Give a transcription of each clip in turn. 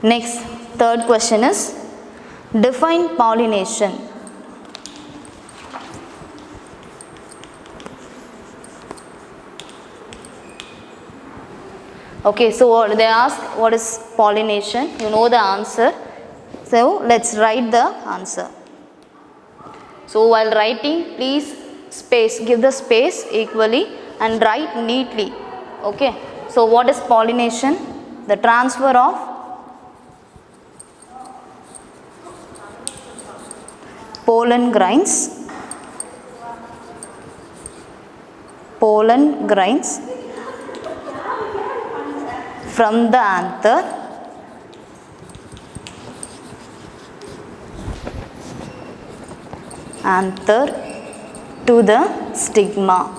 Next, third question is define pollination. Okay, so they ask what is pollination. You know the answer. So let's write the answer. So while writing, please give the space equally and write neatly. Okay, so what is pollination? The transfer of pollen grains from the anther to the stigma.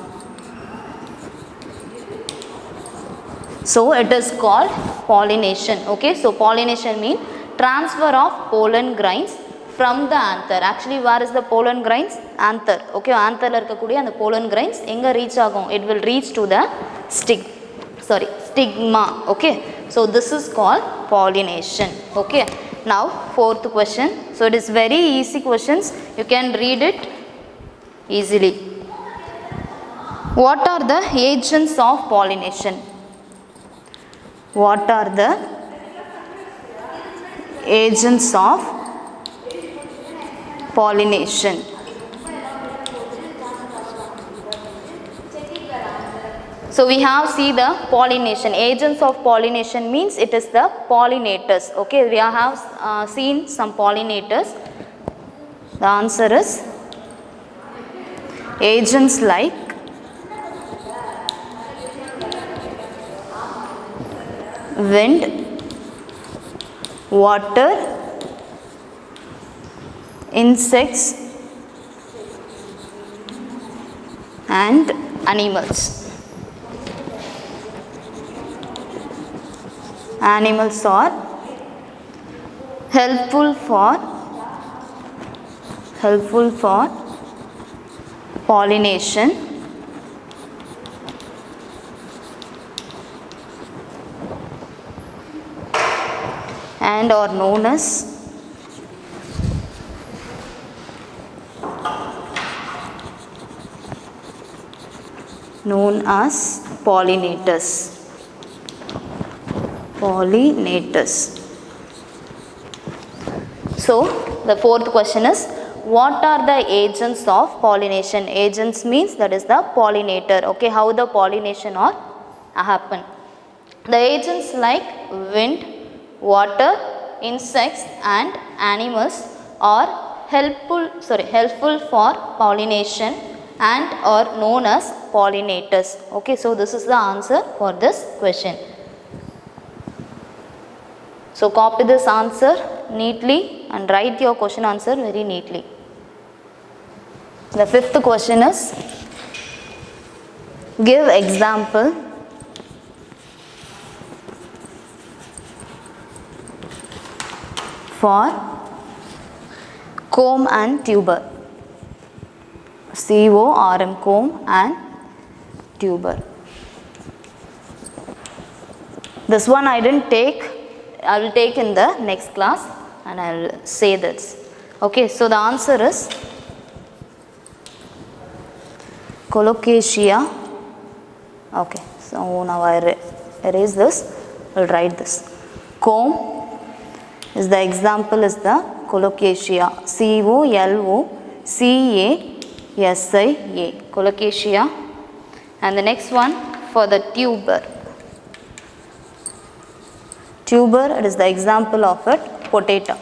So it is called pollination. Okay, so pollination means transfer of pollen grains from the anther. Actually, where is the pollen grains? Anther. Okay, anther la irukkudiya and the pollen grains enga reach agum? It will reach to the stigma. Okay, so this is called pollination. Okay, now fourth question. So it is very easy questions. You can read it easily. What are the agents of pollination? What are the agents of pollination? So we have see the pollination. Agents of pollination means it is the pollinators. Okay, we have seen some pollinators. The answer is agents like wind, water, insects and animals. Animals are helpful for pollination and are known as pollinators. So the fourth question is what are the agents of pollination? Agents means that is the pollinator. Okay, how the pollination or happen? The agents like wind, water, insects and animals are helpful for pollination and are known as pollinators. Okay, so this is the answer for this question. So copy this answer neatly and write your question answer very neatly. The fifth question is give example for comb and tuber. CORM, comb and tuber. This one I didn't take. I will take in the next class and I will say this. Okay, so the answer is Colocasia. Okay, so now I erase this. I will write this. Comb is the example is the Colocasia. COLOCASIA. Colocasia. And the next one for the tuber. Tuber, it is the example of a potato.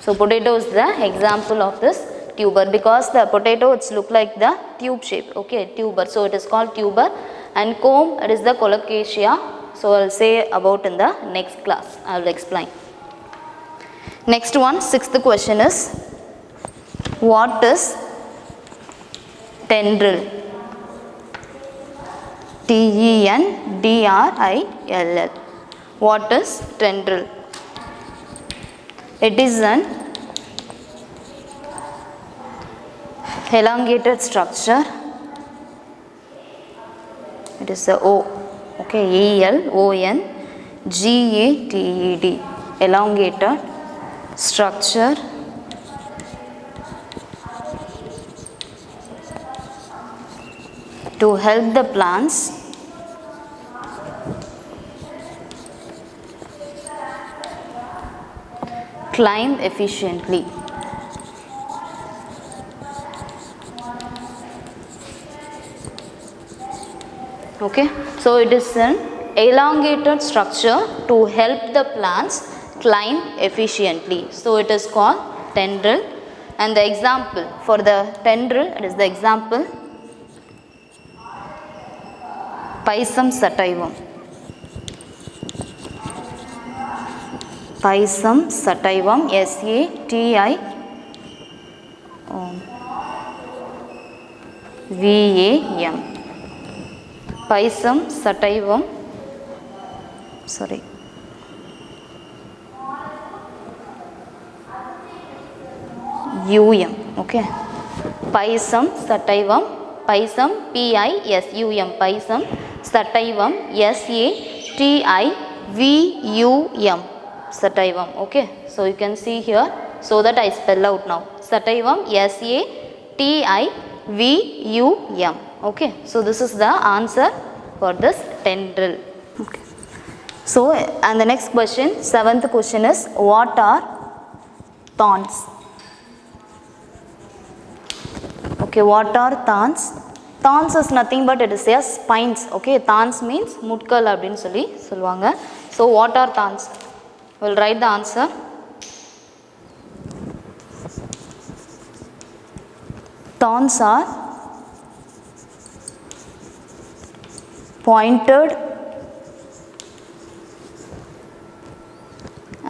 So potato is the example of this tuber because the potato it's look like the tube shape. Okay, tuber. So it is called tuber. And comb, it is the Colocasia. So I will say about in the next class. I will explain. Next one, sixth question is what is tendril? TENDRILL. What is tendril? It is an elongated structure. It is the O. Okay, elongated, elongated structure to help the plants climb efficiently. Okay, so it is an elongated structure to help the plants climb efficiently. So it is called tendril, and the example for the tendril, it is the example Pisum sativum. Pisum sativum, SATIVAM. Pisum sativum, sorry, okay. Pisum sativum, Pisum PISUM, Pisum sativum, SATIVUM, sativum, okay. So you can see here, so that I spell out now, sativum, SATIVUM, okay. So this is the answer for this tendril. Okay. So, and the next question, 7th question is, what are thorns? Okay, what are thorns? Thorns is nothing but it is a spines. Okay, thorns means mutkal அப்படினு சொல்லி சொல்வாங்க. So what are thorns? We'll write the answer. Thorns are pointed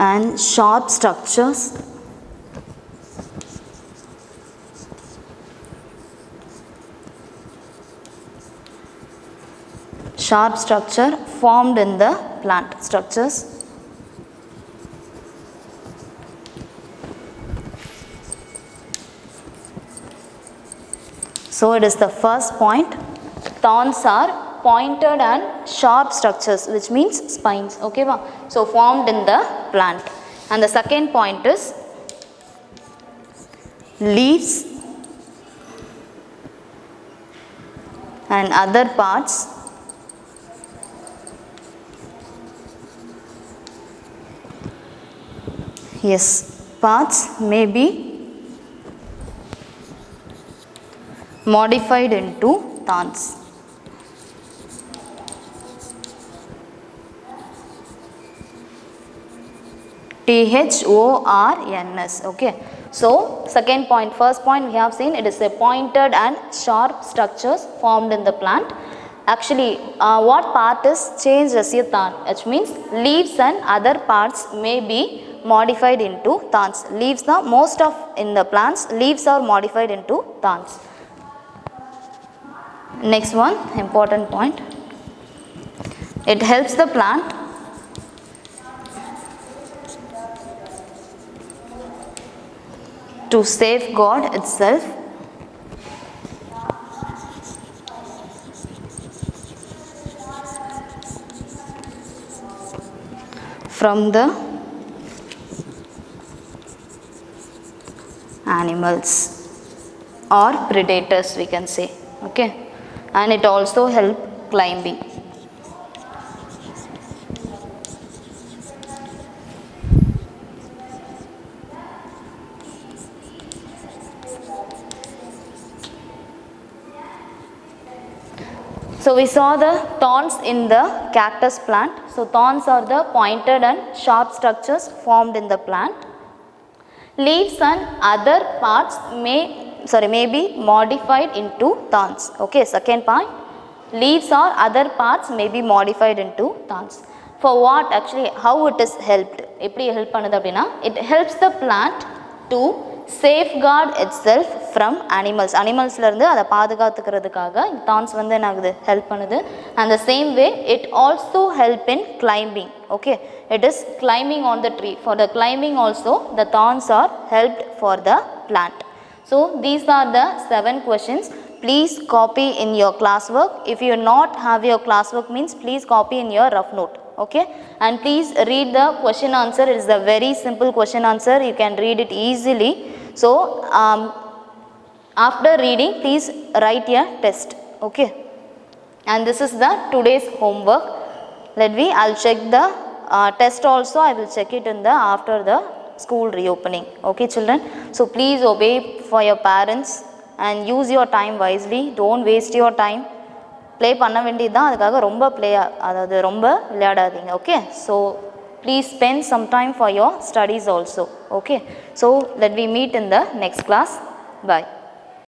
and sharp structures formed in the plant structures. So it is the first point. Thorns are pointed and sharp structures, which means spines. Okay, so formed in the plant. And the second point is leaves and other parts parts may be modified into thorns. THORNS. Okay. So second point, first point we have seen, it is a pointed and sharp structures formed in the plant. Actually, what part is changed as a thorn? Which means leaves and other parts may be modified into thorns. Leaves, the most of in the plants, leaves are modified into thorns. Next one, important point. It helps the plant to safeguard itself from the animals or predators, we can say. Okay, and it also help climbing. So we saw the thorns in the cactus plant. So thorns are the pointed and sharp structures formed in the plant. Leaves and other parts may be modified into thorns. Okay, second point, leaves or other parts may be modified into thorns. For what? Actually, how it is helped? எப்படி help பண்ணுது அப்படினா, it helps the plant to safeguard itself from animals. Animalsல இருந்து அதை பாதுகாத்துக்கிறதுக்காக thorns வந்து என்ன ஆகுது, help பண்ணுது. And the same way it also help in climbing. Okay, it is climbing on the tree. For the climbing also the thorns are helped for the plant. So these are the 7 questions. please copy in your classwork. If you not have your classwork means please copy in your rough note. Okay, and please read the question answer. It is a very simple question answer, you can read it easily. So after reading please write a test. Okay, and this is the today's homework. I'll check the test also, I will check it in the after the school reopening. Okay children, so please obey for your parents and use your time wisely, don't waste your time. Play பண்ண வேண்டியது தான், அதுக்காக ரொம்ப அதாவது ரொம்ப விளையாடாதீங்க. Okay, so please spend some time for your studies also. Okay, so let we meet in the next class. Bye.